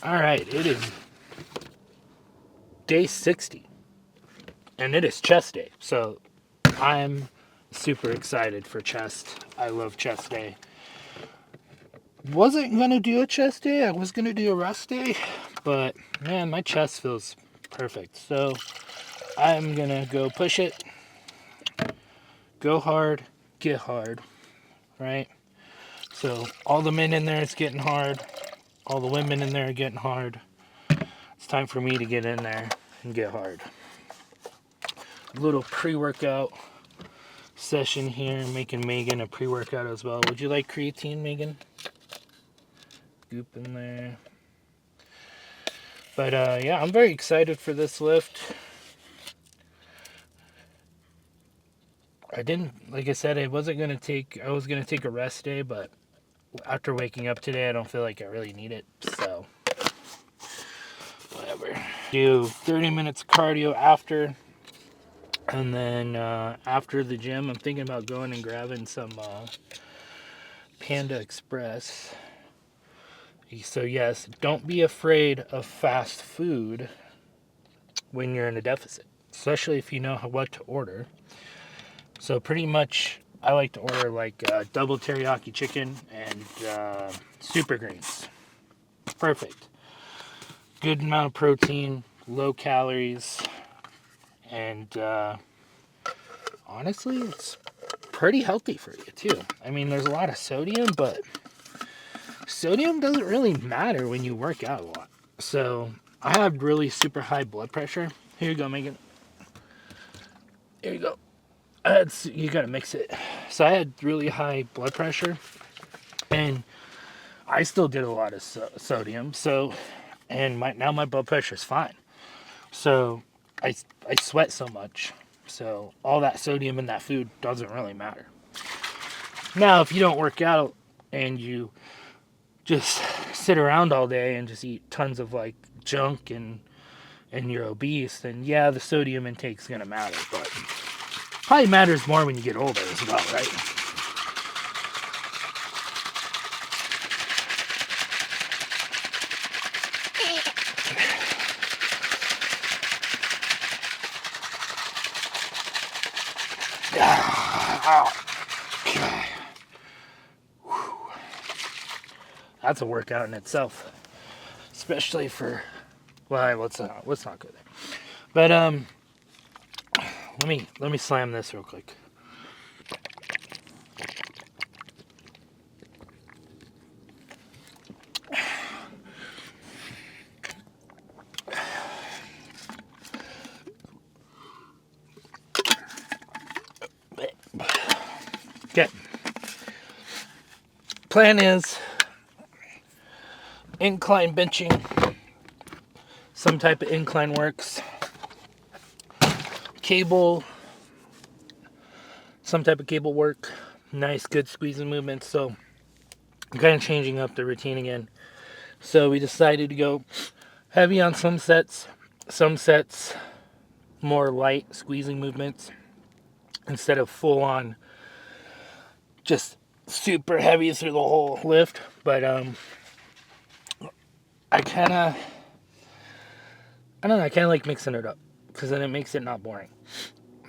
All right, it is day 60, and it is chest day. So I'm super excited for chest. I love chest day. Wasn't gonna do a chest day. I was gonna do a rest day, but man, my chest feels perfect. So I'm gonna go push it, go hard, get hard, right? So all the men in there is getting hard. All the women in there are getting hard. It's time for me to get in there and get hard. A little pre-workout session here, making Megan a pre-workout as well. Would you like creatine, Megan? Goop in there. But yeah, I'm very excited for this lift. I didn't, like I said, I was gonna take a rest day, but after waking up today, I don't feel like I really need it. So whatever. Do 30 minutes of cardio after, and then after the gym, I'm thinking about going and grabbing some Panda Express. So yes, don't be afraid of fast food when you're in a deficit, especially if you know what to order. So pretty much, I like to order like double teriyaki chicken and super greens. Perfect. Good amount of protein, low calories, and honestly, it's pretty healthy for you too. I mean, there's a lot of sodium, but sodium doesn't really matter when you work out a lot. So I have really super high blood pressure. Here you go, Megan. Here you go. You gotta mix it. So I had really high blood pressure, and I still did a lot of sodium. So, and now my blood pressure is fine. So I sweat so much. So all that sodium in that food doesn't really matter. Now, if you don't work out and you just sit around all day and just eat tons of like junk and you're obese, then yeah, the sodium intake's gonna matter. But probably matters more when you get older as well, right? That's a workout in itself, especially for, well, let's not go there. But let me slam this real quick. Okay. Plan is incline benching. Some type of incline works. Cable. Some type of cable work. Nice, good squeezing movements. So I'm kind of changing up the routine again. So we decided to go heavy on some sets more light squeezing movements instead of full on just super heavy through the whole lift. But I don't know, I kind of like mixing it up because then it makes it not boring.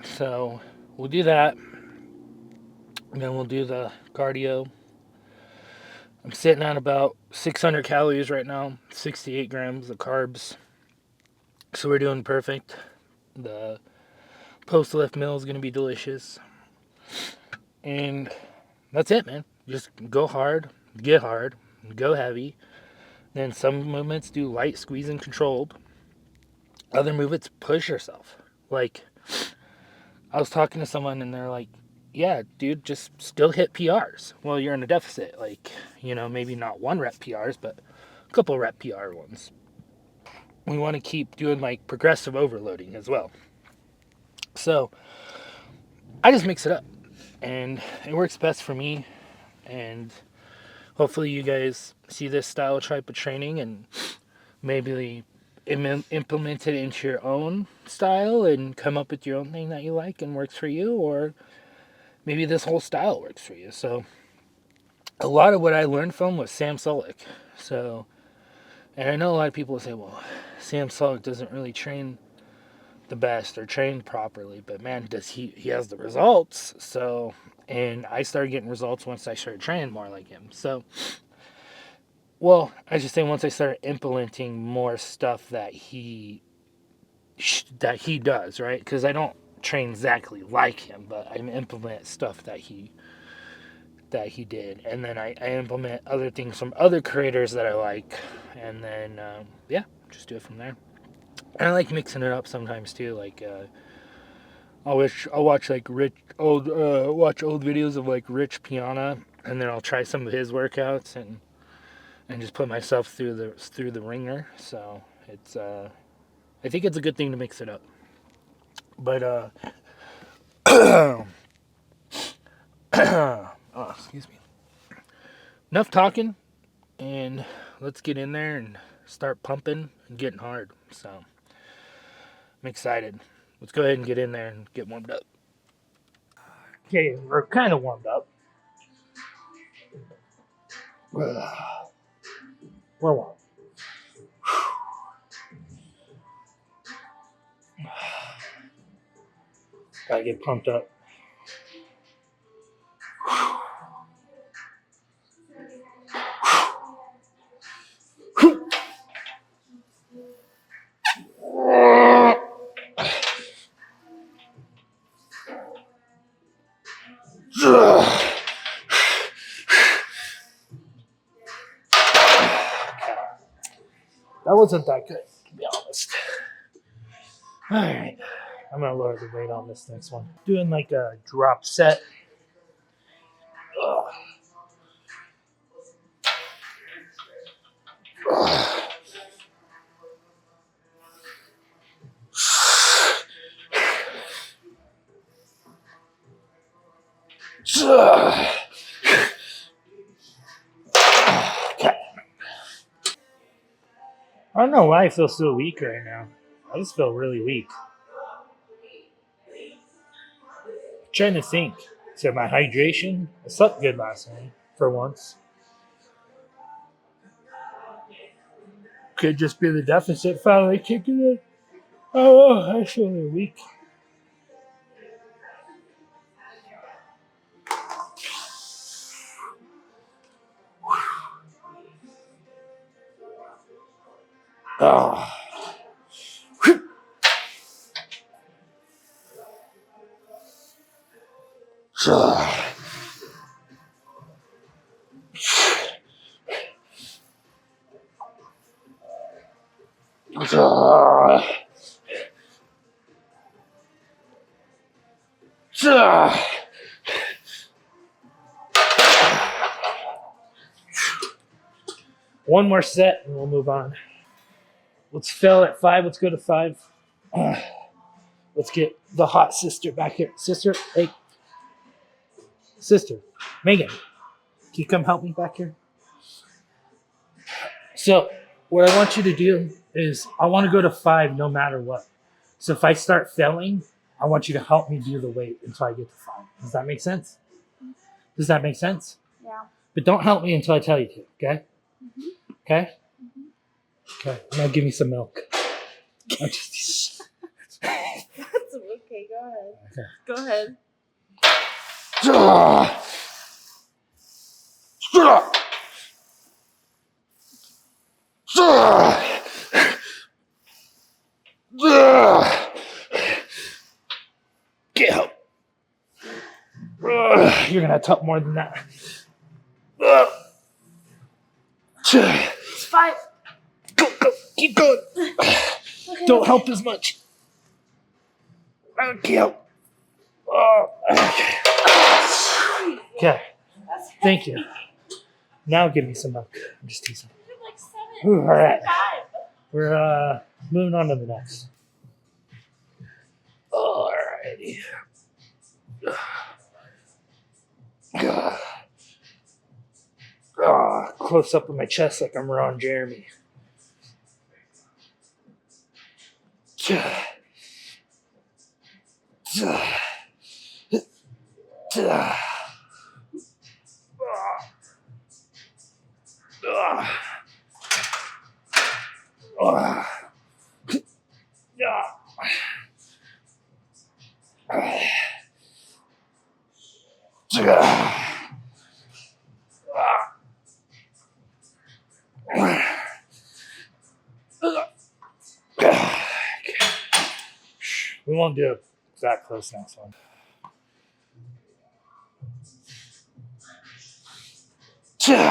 So we'll do that, and then we'll do the cardio. I'm sitting at about 600 calories right now, 68 grams of carbs. So we're doing perfect. The post lift meal is going to be delicious. And that's it, man. Just go hard, get hard, go heavy. Then some movements do light, squeeze, and controlled. Other movements push yourself. Like, I was talking to someone and they're like, yeah, dude, just still hit PRs. Well, you're in a deficit. Like, maybe not 1 rep PRs, but a couple rep PR ones. We want to keep doing like progressive overloading as well. So I just mix it up and it works best for me. And hopefully you guys see this style type of training and maybe implement it into your own style and come up with your own thing that you like and works for you, or maybe this whole style works for you. So a lot of what I learned from was Sam Sulek. So, And I know a lot of people say, well, Sam Sulek doesn't really train the best or train properly, but man, does he has the results. So, and I started getting results once I started training more like him. So, well, I should say once I started implementing more stuff that he does, right? Because I don't train exactly like him, but I implement stuff that he did, and then I implement other things from other creators that I like, and then yeah, just do it from there. And I like mixing it up sometimes too. Like I'll watch like watch old videos of like Rich Piana, and then I'll try some of his workouts and just put myself through the ringer. So it's I think it's a good thing to mix it up. But oh, excuse me. Enough talking, and let's get in there and start pumping and getting hard. So I'm excited. Let's go ahead and get in there and get warmed up. Okay, we're kind of warmed up. We're warm. Gotta get pumped up. That wasn't that good, to be honest. All right, I'm gonna lower the weight on this next one. Doing like a drop set. Okay. I don't know why I feel so weak right now. I just feel really weak. Trying to think. So my hydration. I slept good last night for once. Could just be the deficit finally kicking in. Oh, I feel really weak. Oh. One more set and we'll move on. Let's fill at 5. Let's go to 5. Let's get the hot sister back here. Sister, hey. Sister, Megan, can you come help me back here? So, what I want you to do is I want to go to 5 no matter what. So, if I start failing, I want you to help me do the weight until I get to 5. Does that make sense? Does that make sense? Yeah. But don't help me until I tell you to, okay? Mm-hmm. Okay? Mm-hmm. Okay. Now give me some milk. That's okay. Go ahead. Okay. Go ahead. Get help. You're gonna have to help more than that. It's 5. Go, keep going. Okay, Don't help as much. Okay. Okay. Thank you. Now give me some milk. I'm just teasing. Like 7. Ooh, all right. 5. We're moving on to the next. Alrighty. Close up on my chest like I'm Ron Jeremy. We won't do it that close next one. Okay.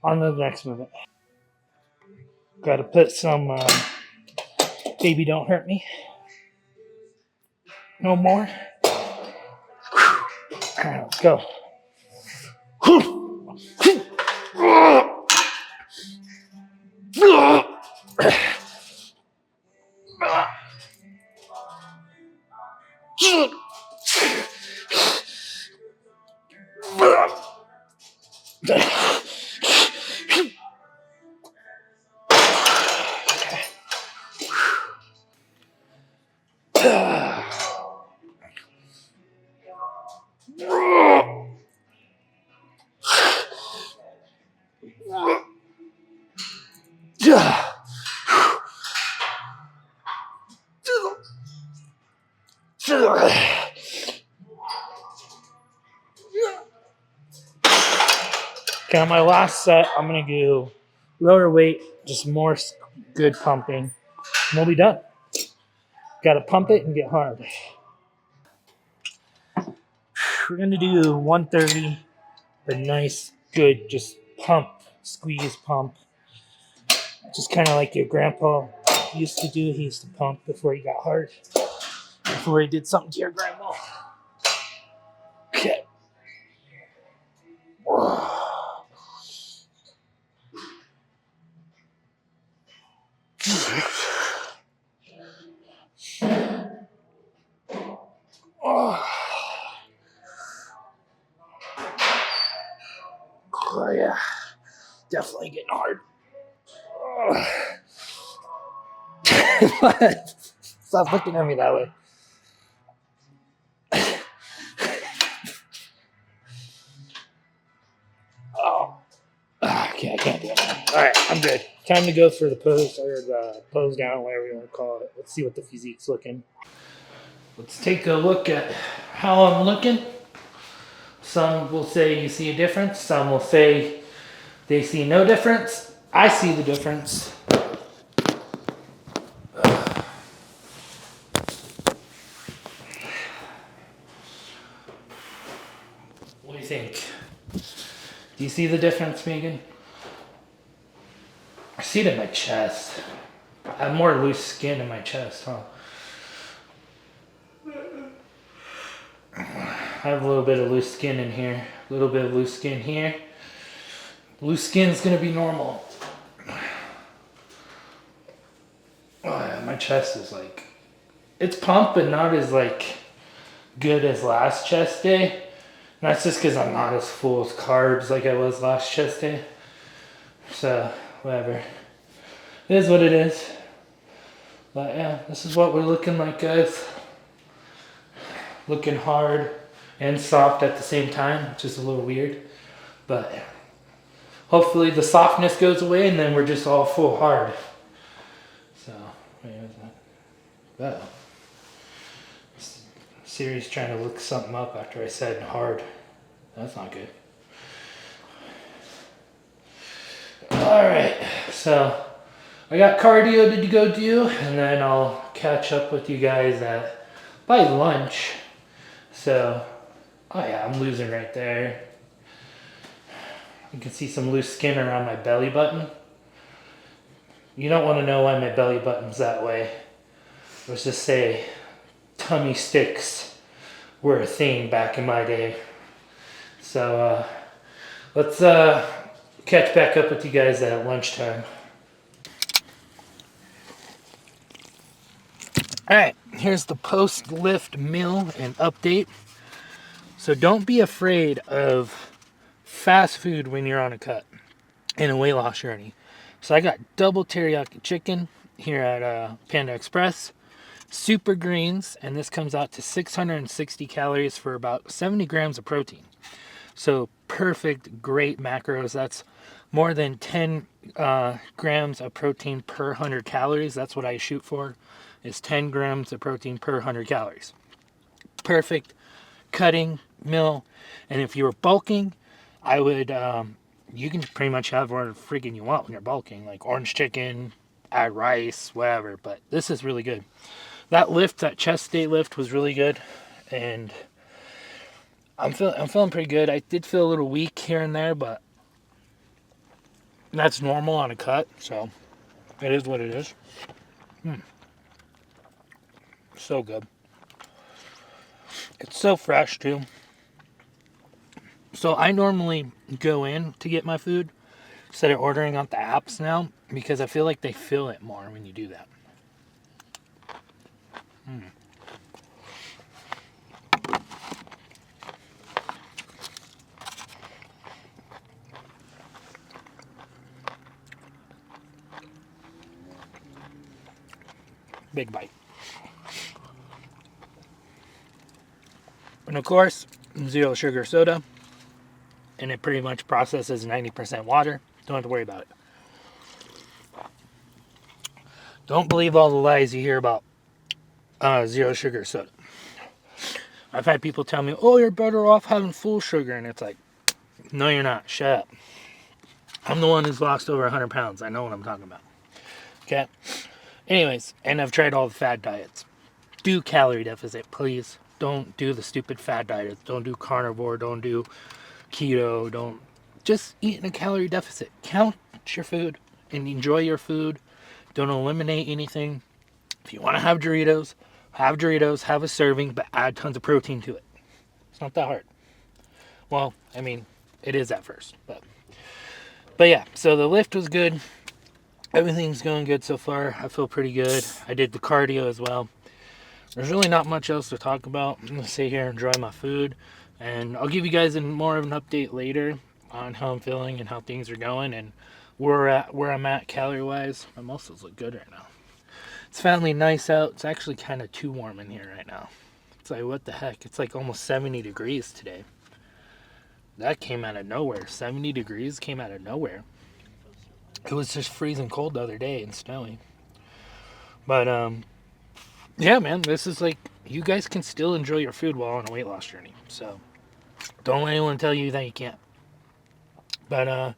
On to the next movement. Got to put some Baby Don't Hurt Me. No more. All right, let's go. Okay, on my last set, I'm going to do lower weight, just more good pumping, and we'll be done. Got to pump it and get hard. We're going to do 130, a nice, good, just pump, squeeze, pump. Just kind of like your grandpa used to do. He used to pump before he got hard, before he did something to your grandma. Okay. Oh yeah, definitely getting hard. Stop looking at me that way. Oh, okay, I can't do it. All right, I'm good. Time to go for the pose or the pose down, whatever you want to call it. Let's see what the physique's looking. Let's take a look at how I'm looking. Some will say you see a difference. Some will say they see no difference. I see the difference. What do you think? Do you see the difference, Megan? I see it in my chest. I have more loose skin in my chest, huh? I have a little bit of loose skin in here. A little bit of loose skin here. Loose skin's gonna be normal. Oh yeah, my chest is like, it's pumped, but not as like good as last chest day. And that's just because I'm not as full of carbs like I was last chest day. So, whatever. It is what it is. But yeah, this is what we're looking like, guys. Looking hard and soft at the same time, which is a little weird. But hopefully the softness goes away and then we're just all full hard. So, wait, what's that? Uh-oh. Siri's trying to look something up after I said hard. That's not good. Alright, so I got cardio to go do, and then I'll catch up with you guys at by lunch. So, oh yeah, I'm losing right there. You can see some loose skin around my belly button. You don't want to know why my belly button's that way. Let's just say tummy sticks were a thing back in my day. So let's catch back up with you guys at lunchtime. Alright, here's the post-lift meal and update. So don't be afraid of fast food when you're on a cut in a weight loss journey. So I got double teriyaki chicken here at Panda Express, super greens, and this comes out to 660 calories for about 70 grams of protein. So perfect, great macros. That's more than 10 grams of protein per 100 calories. That's what I shoot for, is 10 grams of protein per 100 calories. Perfect cutting meal. And if you were bulking, I would, you can pretty much have whatever freaking you want when you're bulking, like orange chicken, add rice, whatever. But this is really good. That lift, that chest day lift was really good. And I'm feeling pretty good. I did feel a little weak here and there, but that's normal on a cut, so it is what it is. So good. It's so fresh too. So I normally go in to get my food instead of ordering on the apps now because I feel like they fill it more when you do that. Big bite. And of course, zero sugar soda. And it pretty much processes 90% water. Don't have to worry about it. Don't believe all the lies you hear about zero sugar soda. I've had people tell me, oh, you're better off having full sugar. And it's like, no, you're not. Shut up. I'm the one who's lost over 100 pounds. I know what I'm talking about. Okay? Anyways, and I've tried all the fad diets. Do calorie deficit, please. Don't do the stupid fad diets. Don't do carnivore. Don't do keto. Don't. Just eat in a calorie deficit. Count your food and enjoy your food. Don't eliminate anything. If you want to have Doritos, have a serving, but add tons of protein to it. It's not that hard. Well, I mean, it is at first, but yeah, so the lift was good. Everything's going good so far. I feel pretty good. I did the cardio as well. There's really not much else to talk about. I'm going to sit here and enjoy my food, and I'll give you guys more of an update later on how I'm feeling and how things are going and where I'm at calorie-wise. My muscles look good right now. It's finally nice out. It's actually kind of too warm in here right now. It's like, what the heck? It's like almost 70 degrees today. That came out of nowhere. 70 degrees came out of nowhere. It was just freezing cold the other day and snowy. But, yeah, man, this is like, you guys can still enjoy your food while on a weight loss journey. So, don't let anyone tell you that you can't. But,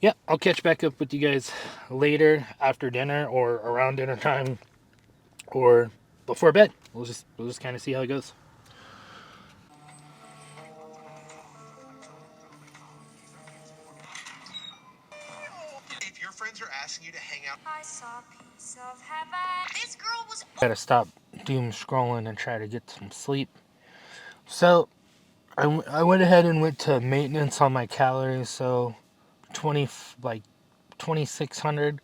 yeah, I'll catch back up with you guys later after dinner or around dinner time or before bed. We'll just kind of see how it goes. If your friends are asking you to hang out, I saw a piece of heaven. This girl was. Gotta stop doom scrolling and try to get some sleep. So, I went ahead and went to maintenance on my calories. So, 2,600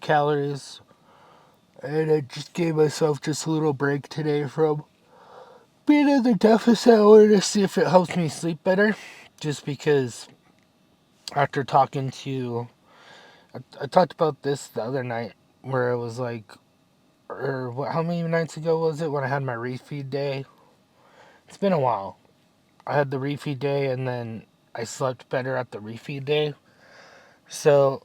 calories. And I just gave myself just a little break today from being in the deficit. I wanted to see if it helps me sleep better. Just because after talking to, I talked about this the other night where it was like, or what, how many nights ago was it when I had my refeed day? It's been a while. I had the refeed day and then I slept better at the refeed day. So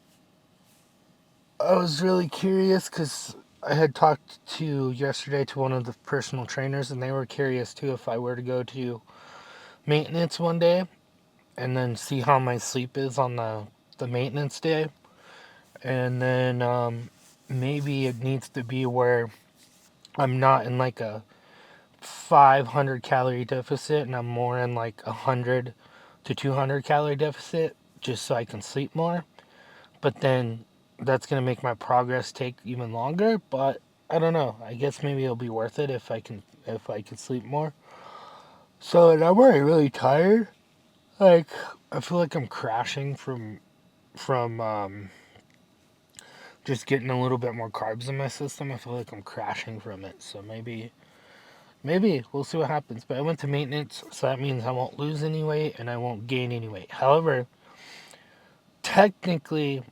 I was really curious because I had talked to yesterday to one of the personal trainers and they were curious too if I were to go to maintenance one day and then see how my sleep is on the maintenance day. And then maybe it needs to be where I'm not in like a 500 calorie deficit and I'm more in like 100 to 200 calorie deficit just so I can sleep more. But then that's going to make my progress take even longer. But I don't know. I guess maybe it'll be worth it if I can sleep more. So, and I'm already really tired. Like, I feel like I'm crashing from just getting a little bit more carbs in my system. I feel like I'm crashing from it. So maybe we'll see what happens. But I went to maintenance, so that means I won't lose any weight and I won't gain any weight. However, technically,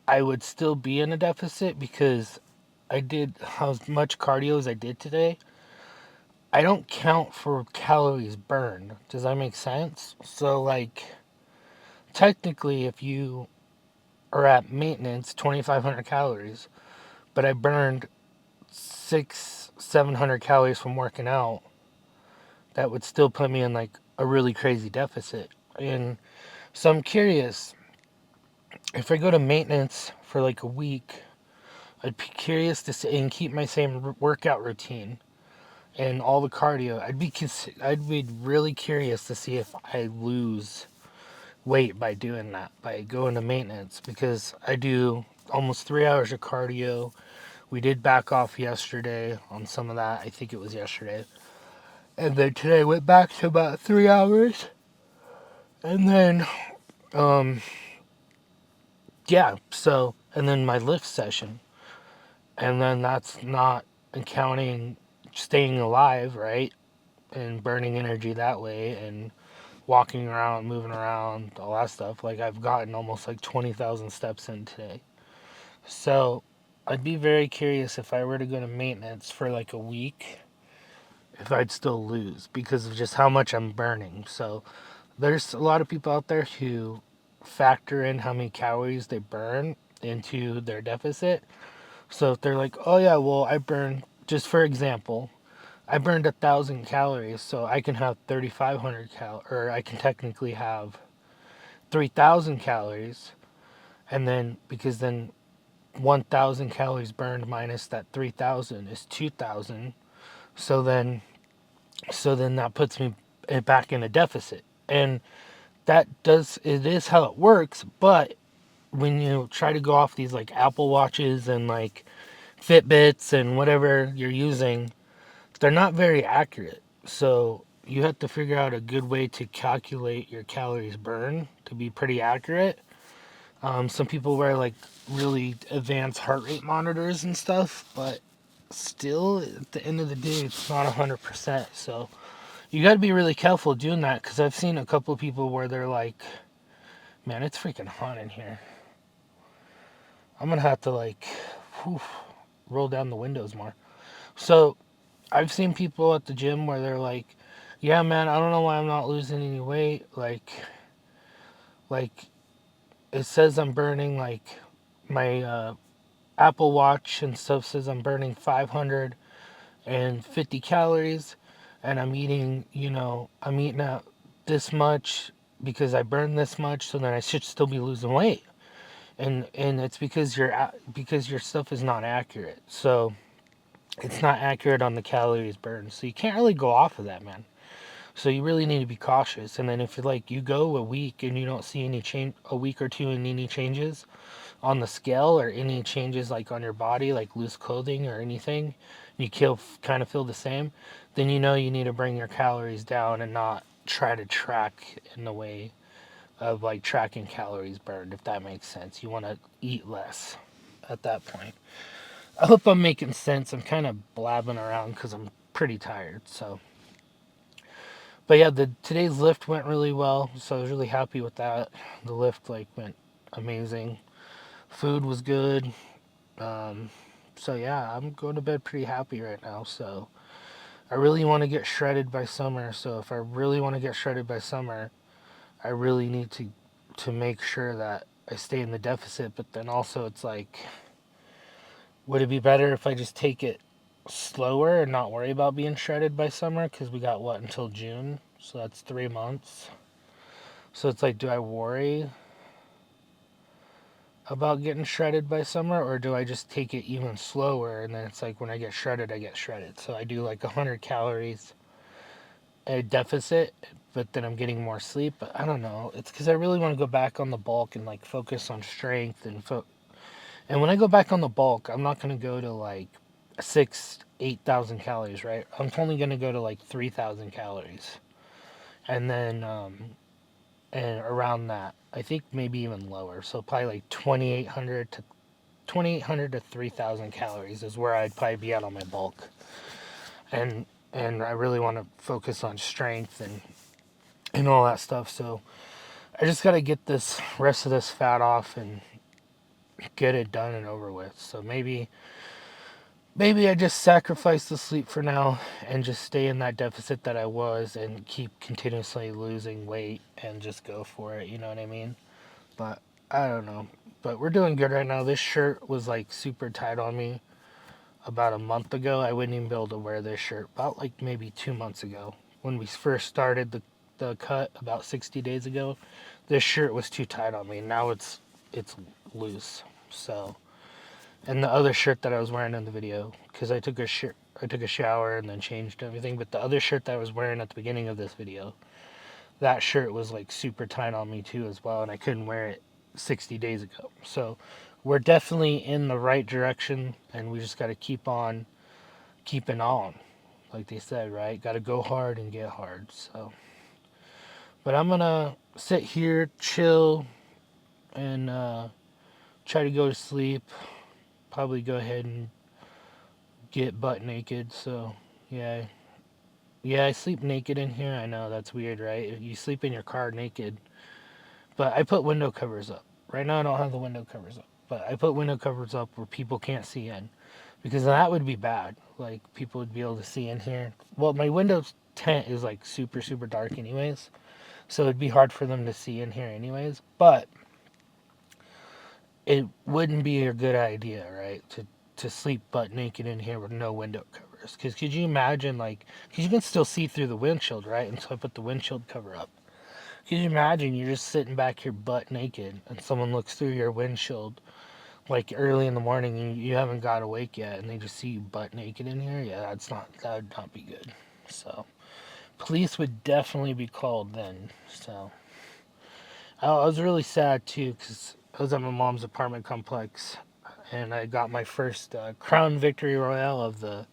I would still be in a deficit because I did as much cardio as I did today. I don't count for calories burned. Does that make sense? So, like, technically, if you are at maintenance, 2,500 calories, but I burned 700 calories from working out, that would still put me in like a really crazy deficit. And so I'm curious, if I go to maintenance for like a week, I'd be curious to see and keep my same workout routine and all the cardio. I'd be really curious to see if I lose weight by doing that, by going to maintenance, because I do almost 3 hours of cardio. We did back off yesterday on some of that. I think it was yesterday. And then today went back to about 3 hours. And then, um, yeah, so, and then my lift session. And then that's not counting staying alive, right? And burning energy that way and walking around, moving around, all that stuff. Like, I've gotten almost like 20,000 steps in today. So, I'd be very curious if I were to go to maintenance for like a week, if I'd still lose because of just how much I'm burning. So, there's a lot of people out there who factor in how many calories they burn into their deficit. So if they're like, oh yeah, well I burned, just for example, I burned 1,000 calories, so I can have 3,500 or I can technically have 3,000 calories, and then because then 1,000 calories burned minus that 3,000 is 2,000. So then, that puts me back in a deficit, and it is how it works. But when you try to go off these like Apple Watches and like Fitbits and whatever you're using, they're not very accurate. So you have to figure out a good way to calculate your calories burned to be pretty accurate. Some people wear like really advanced heart rate monitors and stuff, but still, at the end of the day, it's not 100%. So you got to be really careful doing that, because I've seen a couple of people where they're like, man, it's freaking hot in here. I'm going to have to like whew, roll down the windows more. So I've seen people at the gym where they're like, yeah, man, I don't know why I'm not losing any weight. Like it says I'm burning like my Apple Watch and stuff says I'm burning 550 calories, and I'm eating, I'm eating out this much because I burned this much, so then I should still be losing weight. And it's because your stuff is not accurate. So it's not accurate on the calories burned. So you can't really go off of that, man. So you really need to be cautious. And then if you go a week and you don't see any change, a week or two, and any changes on the scale or any changes like on your body, like loose clothing or anything, you kind of feel the same, then you need to bring your calories down and not try to track in the way of like tracking calories burned, if that makes sense. You want to eat less at that point. I hope I'm making sense. I'm kind of blabbing around because I'm pretty tired. So, but yeah, today's lift went really well, so I was really happy with that. The lift went amazing. Food was good. So yeah, I'm going to bed pretty happy right now. So I really want to get shredded by summer. So if I really want to get shredded by summer, I really need to make sure that I stay in the deficit. But then also it's like, would it be better if I just take it slower and not worry about being shredded by summer? Because we got until June, so that's 3 months. So it's like, do I worry about getting shredded by summer, or do I just take it even slower, and then it's like when I get shredded, I get shredded? So I do like 100 calories a deficit, but then I'm getting more sleep. But I don't know. It's because I really want to go back on the bulk and like focus on strength and when I go back on the bulk, I'm not gonna go to like 8,000 calories, right? I'm only gonna go to like 3,000 calories, and then and around that, I think maybe even lower. So probably like 2,800 to 3,000 calories is where I'd probably be at on my bulk, and I really want to focus on strength and all that stuff. So I just got to get this rest of this fat off and get it done and over with. So maybe I just sacrifice the sleep for now and just stay in that deficit that I was and keep continuously losing weight and just go for it, you know what I mean? But I don't know. But we're doing good right now. This shirt was like super tight on me about a month ago. I wouldn't even be able to wear this shirt. About like maybe 2 months ago when we first started the cut about 60 days ago. This shirt was too tight on me. Now it's loose. So, and the other shirt that I was wearing in the video, because I took a shower and then changed everything. But the other shirt that I was wearing at the beginning of this video, that shirt was like super tight on me too as well, and I couldn't wear it 60 days ago. So we're definitely in the right direction, and we just got to keep on keeping on, like they said, right? Got to go hard and get hard. So, but I'm gonna sit here, chill, and try to go to sleep. Probably go ahead and get butt naked. So yeah, yeah, I sleep naked in here. I know that's weird, right? You sleep in your car naked. But I put window covers up. Right now I don't have the window covers up. But I put window covers up where people can't see in. Because that would be bad. Like people would be able to see in here. Well, my window tent is like super, super dark anyways. So it'd be hard for them to see in here anyways. But it wouldn't be a good idea, right? To sleep butt naked in here with no window covers. Because could you imagine, like, because you can still see through the windshield, right? And so I put the windshield cover up. Can you imagine you're just sitting back here butt naked and someone looks through your windshield like early in the morning and you haven't got awake yet and they just see you butt naked in here? Yeah, that would not be good. So police would definitely be called then. So I was really sad too because I was at my mom's apartment complex and I got my first Crown Victory Royale of the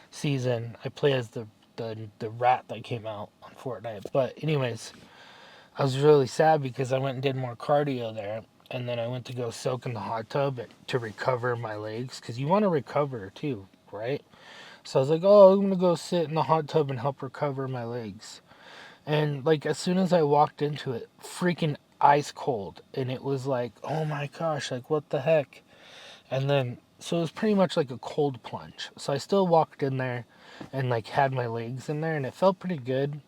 season. I play as the rat that came out on Fortnite. But anyways, I was really sad because I went and did more cardio there, and then I went to go soak in the hot tub to recover my legs, because you want to recover too, right? So I was like, oh, I'm gonna go sit in the hot tub and help recover my legs. And like as soon as I walked into it, freaking ice cold, and it was like, oh my gosh, like what the heck? And then so it was pretty much like a cold plunge. So I still walked in there and like had my legs in there, and it felt pretty good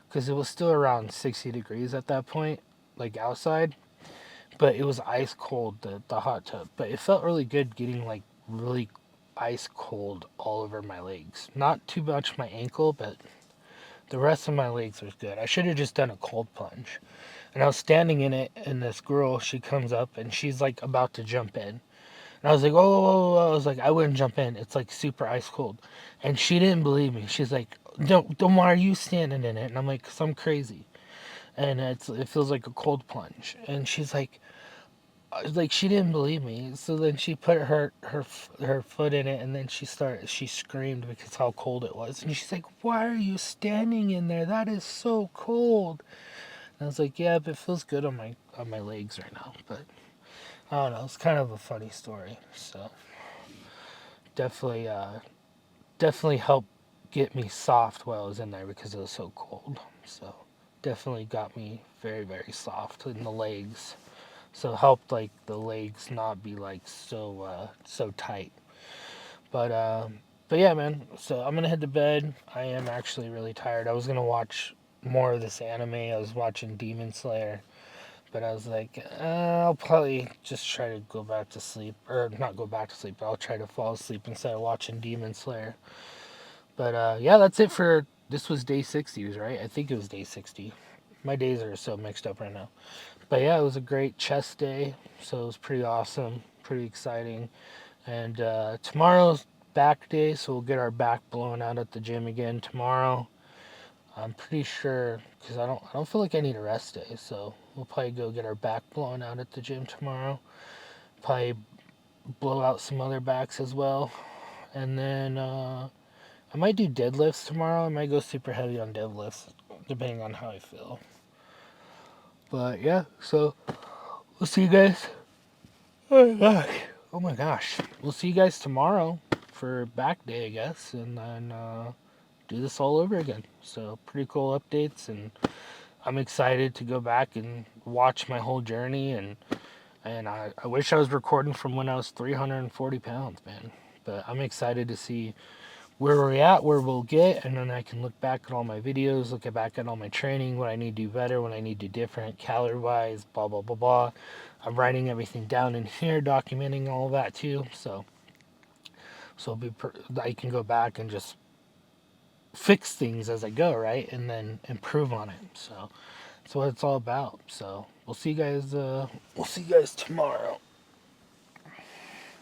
because it was still around 60 degrees at that point, like outside, but it was ice cold, the hot tub. But it felt really good getting like really ice cold all over my legs. Not too much my ankle, but the rest of my legs was good. I should have just done a cold plunge. And I was standing in it, and this girl, she comes up and she's like about to jump in. And I was like, oh, whoa, whoa, whoa. I was like, I wouldn't jump in. It's like super ice cold. And she didn't believe me. She's like, don't, why are you standing in it? And I'm like, 'cause I'm crazy. And it feels like a cold plunge. And she's like she didn't believe me. So then she put her foot in it, and then she screamed because how cold it was. And she's like, why are you standing in there? That is so cold. And I was like, yeah, but it feels good on my legs right now. But I don't know. It's kind of a funny story. So definitely definitely helped get me soft while I was in there because it was so cold. So definitely got me very, very soft in the legs. So helped like the legs not be like so tight. But yeah, man. So I'm gonna head to bed. I am actually really tired. I was gonna watch more of this anime. I was watching Demon Slayer, but I was like, I'll probably just try to go back to sleep, or not go back to sleep, but I'll try to fall asleep instead of watching Demon Slayer. But yeah, that's it for this was day 60, right? I think it was day 60. My days are so mixed up right now. But yeah, it was a great chess day, so it was pretty awesome, pretty exciting. And tomorrow's back day, so we'll get our back blown out at the gym again tomorrow. I'm pretty sure because I don't feel like I need a rest day, so we'll probably go get our back blown out at the gym tomorrow. Probably blow out some other backs as well, and then I might do deadlifts tomorrow. I might go super heavy on deadlifts, depending on how I feel. But yeah, so we'll see you guys. Oh my gosh. Oh my gosh. We'll see you guys tomorrow for back day, I guess, and then do this all over again. So pretty cool updates, and I'm excited to go back and watch my whole journey. And I wish I was recording from when I was 340 pounds, man. But I'm excited to see where we're at, where we'll get, and then I can look back at all my videos, look back at all my training, what I need to do better, what I need to do different, calorie wise, blah blah blah blah. I'm writing everything down in here, documenting all that too. So I can go back and just fix things as I go, right, and then improve on it. So that's what it's all about. So we'll see you guys. We'll see you guys tomorrow.